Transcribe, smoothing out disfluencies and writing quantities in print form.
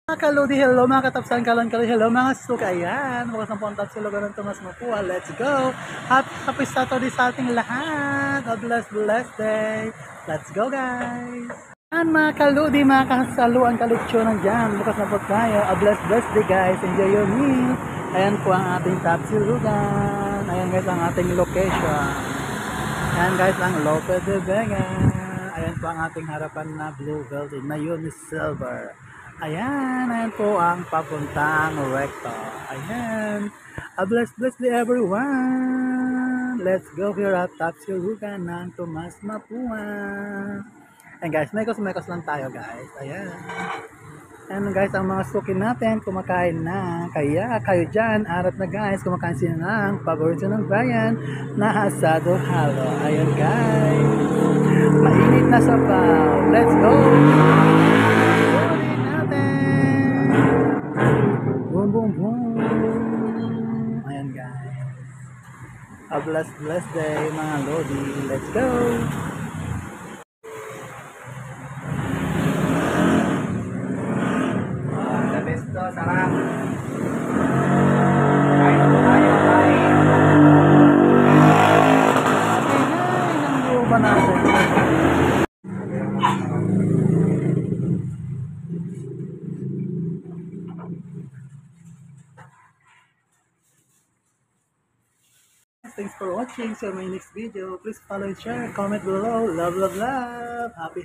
Mga kaludi, hello mga katapsan, hello mga suka, ayan, bukas ng punta sa lugar ng Tomas Mapua, let's go, happy Saturday sa ating lahat, a blessed day, let's go guys. Ayan mga kaludi, mga kasaluan, kalitsyonan dyan, bukas na po tayo, a blessed day guys, enjoy your meal, ayan po ang ating tapsilugan, ayan guys ang ating location, ayan guys ang Lope de Vega, ayan po ang ating harapan na blue building na Unisilver. Ayan po ang papuntang recto. Ayan. A blessed day everyone. Let's go here at Tapsilugan ng Tomas Mapua. Ayan guys, mekos lang tayo guys. Ayan. Ayan guys, ang mga suki natin kumakain na. Kaya kayo dyan, arat na guys, kumakain sila ng paborito ng bayan na asado halo. Ayan guys. Mainit na sabaw. Let's go! Boom, boom, boom. Ayan guys. A blessed day mga lodi. Let's go. The best to, sarap. Kain po tayo, kain. Ang lupa natin. Thanks for watching. See you in my next video. Please follow and share. Comment below. Love. Happy.